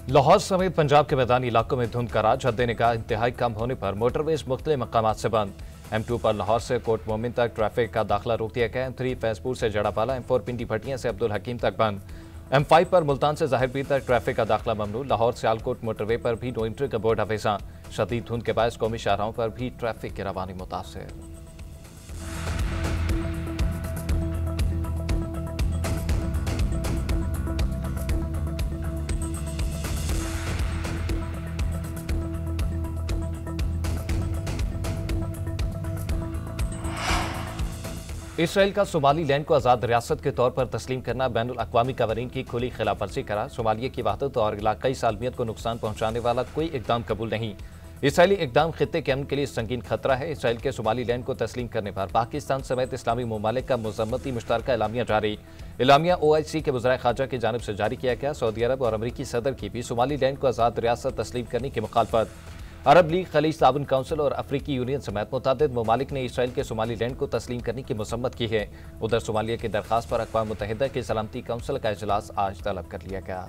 लाहौर समेत पंजाब के मैदानी इलाकों में धुंध का राज हद-ए-निगाह इंतहाई कम होने पर मोटरवेज मुख्तलिफ मकामात से बंद। M2 पर लाहौर से कोट मोमिन तक ट्रैफिक का दाखिला रोक दिया गया। M3 फैजपुर से जड़ापाला, M4 पिंडी भटियां से अब्दुल हकीम तक बंद। M5 पर मुल्तान से जाहिर पीर तक ट्रैफिक का दाखिला ममनू। लाहौर सियालकोट मोटरवे पर भी नो एंट्री का बोर्ड हफेजा। शदीद धुंध के बायस कौमी शाहराहों पर भी ट्रैफिक की रवानी मुतासिर। इसराइल का सोमाली लैंड को आज़ाद रियासत के तौर पर तस्लीम करना बैनुल अक़वामी कवानीन की खुली खिलाफ वर्जी करार। सोमालिया की वहदत और इलाकाई सालमियत को नुकसान पहुंचाने वाला कोई इकदाम कबूल नहीं। इसराइली इकदाम खित्ते के अमन के लिए संगीन खतरा है। इसराइल के सोमाली लैंड को तस्लीम करने पर पाकिस्तान समेत इस्लामी ममालिक का मुज़म्मती मुश्तरका एलामिया जारी। एलामिया OIC के वज़ीर ख़ारजा की जानिब से जारी किया गया। सऊदी अरब और अमरीकी सदर की भी सोमाली लैंड को आज़ाद रियासत तस्लीम करने की मुखालफत। अरब लीग, खलीज ताउन काउंसिल और अफ्रीकी यूनियन समेत मुतअद्दिद ममालिक ने इसराइल के सोमाली लैंड को तस्लीम करने की मसम्मत की है। उधर सोमालिया की दरख्वास्त पर अक़वाम मुत्तहिदा की सलामती काउंसिल का इजलास आज तलब कर लिया गया।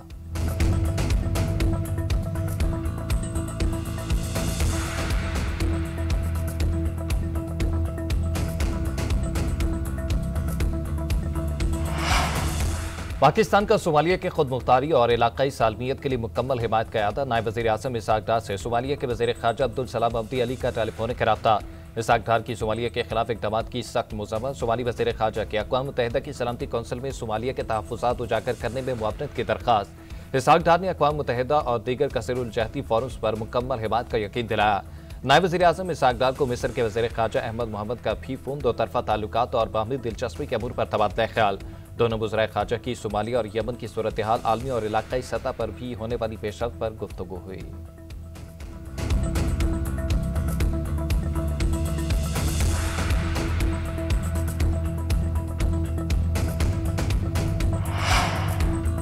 पाकिस्तान का सोमालिया के खुद मुख्तारी और इलाकाई सालमियत के लिए मुकम्मल हिमायत का अदा। नायब वज़ीर आज़म इसहाक डार से सोमालिया के वज़ीर ख़ारजा अब्दुल सलाम अब्दी अली का टेलीफोनिक रब्ता। इसहाक डार की सोमालिया के खिलाफ इक़दाम की सख्त मज़म्मत। सोमाली वज़ीर ख़ारजा की अक़वाम मुत्तहिदा की सलामती कौंसिल में सोमालिया के तहफ़्फ़ुज़ात उजागर करने में मुआवनत की दरख्वास्त। इसहाक डार ने अक़वाम मुत्तहिदा और दीगर कसरुल जहती फोरम्स पर मुकम्मल हिमायत का यकीन दिलाया। नायब वज़ीर आज़म इसहाक डार को मिस्र के वज़ीर ख़ारजा अहमद मोहम्मद का भी फ़ोन दो तरफ़ा ताल्लुकात और बाहमी दिलचस्पी के अमूर पर तबादला ख्याल। दोनों वज़राए ख़ारजा की सोमालिया और यमन की सूरत हाल, आलमी और इलाकाई सतह पर भी होने वाली पेशरफ्त पर गुफ्तगू हुई।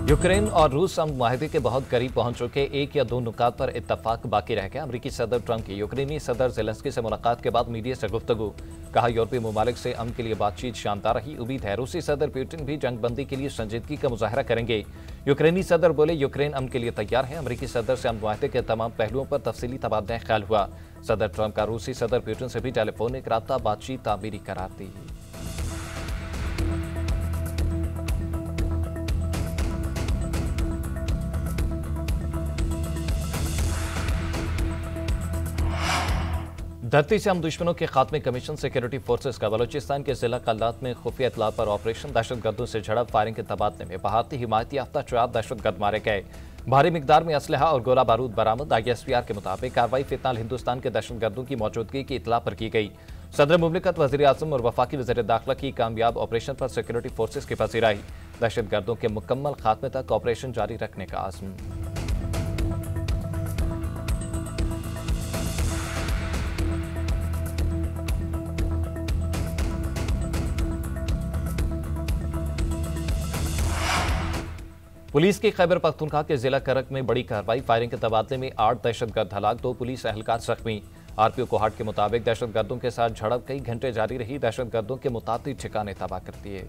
यूक्रेन और रूस अमन मुआहदे के बहुत करीब पहुंच चुके। एक या दो नुकात पर इत्तफाक बाकी रह गया। अमरीकी सदर ट्रंप की यूक्रेनी सदर ज़ेलेंस्की से मुलाकात के बाद मीडिया से गुफ्तगू। कहा, यूरोपीय ममालिक से अमन के लिए बातचीत शानदार रही। उम्मीद है रूसी सदर पुतिन भी जंग बंदी के लिए संजीदगी का मुजाहरा करेंगे। यूक्रेनी सदर बोले, यूक्रेन अमन के लिए तैयार है। अमरीकी सदर से अमन मुआहदे के तमाम पहलुओं पर तफसीली तबादला ख्याल हुआ। सदर ट्रंप का रूसी सदर पुतिन से भी टेलीफोनिक राब्ता बातचीत तामीरी करार दी। धरती से हम दुश्मनों के खात्मे कमीशन सिक्योरिटी फोर्सेस का बलोचिस्तान के जिला कल्लात में खुफिया इतला पर ऑपरेशन। दहशतगर्दों से झड़प फायरिंग के तबादले में भारतीय हिमायत याफ्ता 4 दहशतगर्द मारे गए। भारी मिकदार में असलहा और गोला बारूद बरामद। ISPR के मुताबिक कार्रवाई फितनाल हिंदुस्तान के दहशतगर्दों की मौजूदगी की इतला पर की गई। सदर मुमलिकत, वज़ीर आज़म और वफाकी वज़ीर दाखिला की कामयाब ऑपरेशन पर सिक्योरिटी फोर्सेस की पसीराई। दहशतगर्दों के मुकम्मल खात्मे तक ऑपरेशन जारी रखने का आज़म। पुलिस की खैबर पख्तूनख्वा के जिला करक में बड़ी कार्रवाई। फायरिंग के तबादले में 8 दहशतगर्द हलाक, 2 पुलिस एहलकार जख्मी। RPO कोहाट के मुताबिक दहशतगर्दों के साथ झड़प कई घंटे जारी रही। दहशतगर्दों के मुतादिद ठिकाने तबाह कर दिए।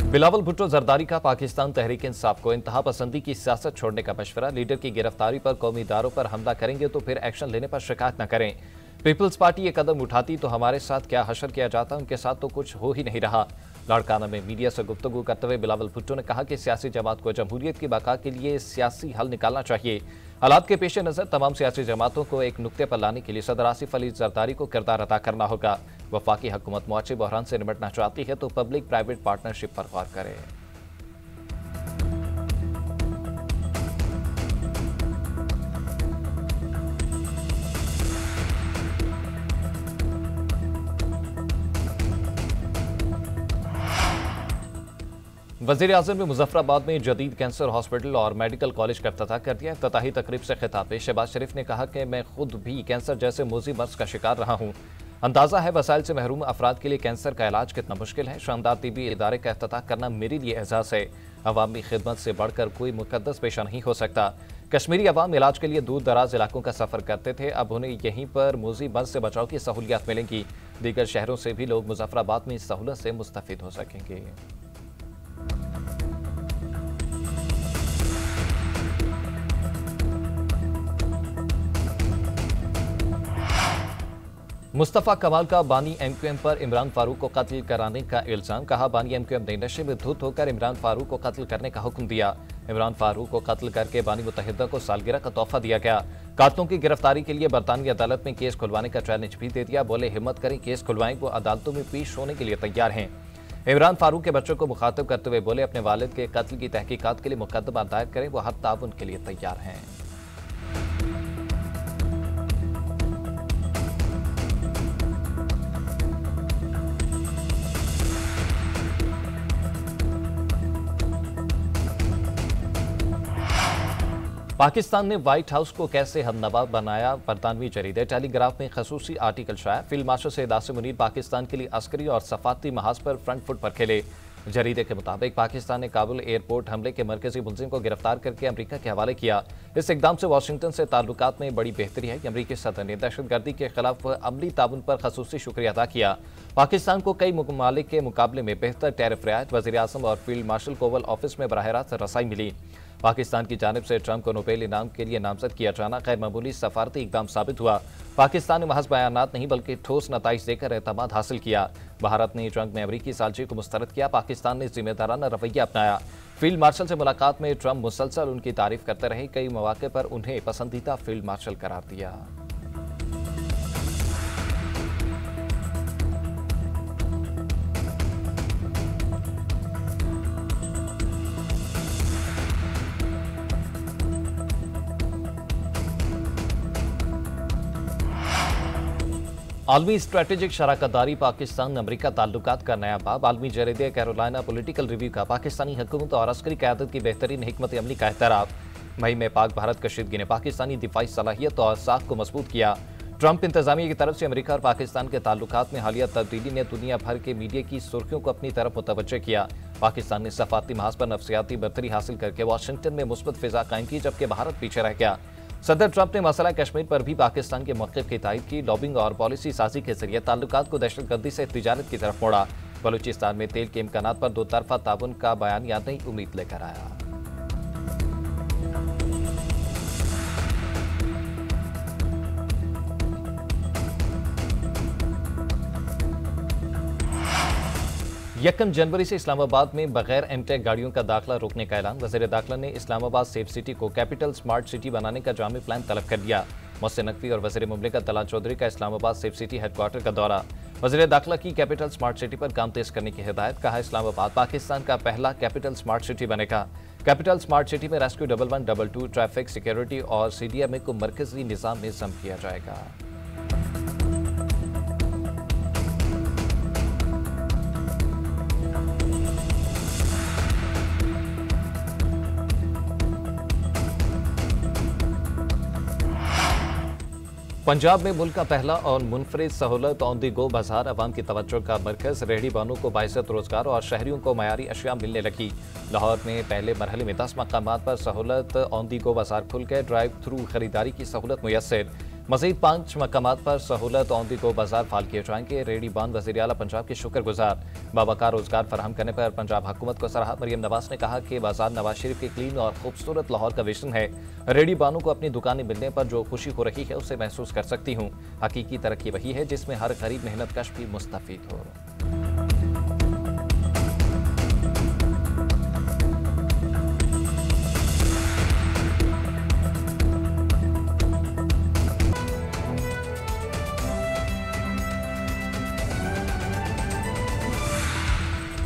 बिलावल भुट्टो जरदारी का पाकिस्तान तहरीक इंसाफ को इंतहा पसंदी की सियासत छोड़ने का मशवरा। लीडर की गिरफ्तारी पर कौमी इदारों पर हमला करेंगे तो फिर एक्शन लेने पर शिकायत न करें। पीपल्स पार्टी ये कदम उठाती तो हमारे साथ क्या हशर किया जाता, उनके साथ तो कुछ हो ही नहीं रहा। लाड़काना में मीडिया से गुफ्तगू करते हुए बिलावल भुट्टो ने कहा कि सियासी जमात को जमहूरियत की बका के लिए सियासी हल निकालना चाहिए। हालात के पेश नज़र तमाम सियासी जमातों को एक नुक्ते पर लाने के लिए सदर आसिफ अली जरदारी को किरदार अदा करना होगा। वफाकी हुकूमत मुआशी बहरान से निपटना चाहती है तो पब्लिक प्राइवेट पार्टनरशिप पर गौर करे। वज़ीर आज़म ने मुजफ्फराबाद में जदीद कैंसर हॉस्पिटल और मेडिकल कॉलेज का इफ्तिताह कर दिया। इफ्तिताही तकरीब से खिताब में शहबाज शरीफ ने कहा कि मैं खुद भी कैंसर जैसे मोजी मर्ज का शिकार रहा हूँ। अंदाजा है वसाइल से महरूम अफराद के लिए कैंसर का इलाज कितना मुश्किल है। शानदार तिबी इदारे का इफ्तिताह करना मेरे लिए एहसास है। अवामी खिदमत से बढ़कर कोई मुकद्दस पेशा नहीं हो सकता। कश्मीरी अवाम इलाज के लिए दूर दराज इलाकों का सफर करते थे, अब उन्हें यहीं पर मोजी बस से बचाव की सहूलियत मिलेंगी। दीगर शहरों से भी लोग मुजफ्फराबाद में इस सहूलत से मुस्तफिद हो सकेंगे। मुस्तफा कमाल का बानी एमक्यूएम पर इमरान फारूक को कत्ल कराने का इल्जाम। कहा, बानी एमक्यूएम ने नशे में धुत होकर इमरान फारूक को कत्ल करने का हुक्म दिया। इमरान फारूक को कत्ल करके बानी मुत्तहिदा को सालगिरह का तोहफा दिया गया। कातलों की गिरफ्तारी के लिए बरतानवी अदालत में केस खुलवाने का चैलेंज भी दे दिया। बोले, हिम्मत करें, केस खुलवाएं, वो अदालतों में पेश होने के लिए तैयार हैं। इमरान फारूक के बच्चों को मुखातिब करते हुए बोले, अपने वालिद के कत्ल की तहकीकात के लिए मुकदमा दायर करें, वो हर ताउन के लिए तैयार हैं। पाकिस्तान ने व्हाइट हाउस को कैसे हमनवा बनाया, बरतानवी जरीदे टेलीग्राफ में खसूसी आर्टिकल शाया। फील्ड मार्शल सैयद आसिम मुनीर पाकिस्तान के लिए अस्करी और सफारती महाज पर फ्रंट फुट पर खेले। जरीदे के मुताबिक पाकिस्तान ने काबुल एयरपोर्ट हमले के मरकजी मुलजिम को गिरफ्तार करके अमरीका के हवाले किया। इस इकदाम से वाशिंगटन से ताल्लुकात में बड़ी बेहतरी है। अमरीकी सदर ने दहशतगर्दी के खिलाफ अमली ताउन पर खसूसी शुक्रिया अदा किया। पाकिस्तान को कई ममालिक के मुकाबले में बेहतर टैरिफ रियायत, वज़ीर आज़म और फील्ड मार्शल को ओवल ऑफिस में बराह रास्त रसाई मिली। पाकिस्तान की जानिब से ट्रंप को नोबेल इनाम के लिए नामजद किया जाना गैर मामूली सफारती इकदाम साबित हुआ। पाकिस्तान ने महज बयानात नहीं बल्कि ठोस नताइज देकर एतमाद हासिल किया। भारत ने ट्रंप में अमरीकी सालची को मुस्तरद किया। पाकिस्तान ने जिम्मेदाराना रवैया अपनाया। फील्ड मार्शल से मुलाकात में ट्रंप मुसलसल उनकी तारीफ करते रहे। कई मौके पर उन्हें पसंदीदा फील्ड मार्शल करार दिया। आलमी स्ट्रेटेजिक शराकतदारी पाकिस्तान अमरीका ताल्लुकात का नया बाब। आलमी जरीदे कैरोलिना पॉलिटिकल रिव्यू का पाकिस्तानी हुकूमत और अस्करी क़यादत की बेहतरीन हिकमत अमली का एतराफ़। मई में पाक भारत कशीदगी ने पाकिस्तानी दिफाई सलाहियत और साख को मजबूत किया। ट्रंप इंतजामिया की तरफ से अमरीका और पाकिस्तान के ताल्लुकात में हालिया तब्दीली ने दुनिया भर के मीडिया की सुर्खियों को अपनी तरफ मुतवज्जह किया। पाकिस्तान ने सफारती महाज पर नफसियाती बर्तरी हासिल करके वाशिंगटन में मुस्बत फिजा कायम की, जबकि भारत पीछे रह गया। सदर ट्रंप ने मसला कश्मीर पर भी पाकिस्तान के मौक़िफ़ की तायद की। लॉबिंग और पॉलिसी साजी के जरिए ताल्लुकात को दहशतगर्दी से तिजारत की तरफ मोड़ा। बलूचिस्तान में तेल के इम्कानात पर दो तरफा ताउन का बयान याद नई उम्मीद लेकर आया। यकम जनवरी से इस्लामाबाद में बगैर एमटेक गाड़ियों का दाखिला रोकने का ऐलान। वज़ीर दाखिला ने इस्लामाबाद सेफ सिटी को कैपिटल स्मार्ट सिटी बनाने का जामी प्लान तलब कर दिया। मोहसिन नकवी और वज़ीर मुमलिकत तलाल चौधरी का इस्लामाबाद सेफ सिटी हेडक्वार्टर का दौरा। वज़ीर दाखिला की कैपिटल स्मार्ट सिटी पर काम तेज करने की हिदायत। कहा, इस्लामाबाद पाकिस्तान का पहला कैपिटल स्मार्ट सिटी बनेगा। कैपिटल स्मार्ट सिटी में रेस्क्यू 1112, ट्रैफिक, सिक्योरिटी और CDMA को मरकजी निज़ाम में जम किया जाएगा। पंजाब में मुल्क का पहला और मुनफरिद सहूलत ऑन दी गो बाजार अवाम की तवज्जो का मरकज। रेहड़ी बानों को बाइज़्ज़त रोजगार और शहरियों को मयारी अशिया मिलने लगी। लाहौर में पहले मरहले में 10 मकामात पर सहूलत ऑन दी गो बाजार खुल गए। ड्राइव थ्रू खरीदारी की सहूलत मुयस्सर। मजीद 5 मकामात पर सहूलत ऑन दी गो बाजार फाल किए जाएंगे। रेहड़ी बान वज़ीर आला पंजाब के शुक्रगुजार। बाबाकार रोजगार फराहम करने पर पंजाब हुकूमत को सराहा। मरियम नवाज ने कहा कि बाजार नवाज शरीफ के क्लीन और खूबसूरत लाहौर का विजन है। रेहड़ी बानों को अपनी दुकानें मिलने पर जो खुशी हो रही है उसे महसूस कर सकती हूँ। हकीकी तरक्की वही है जिसमें हर गरीब मेहनत कश भी मुस्तफीद हो।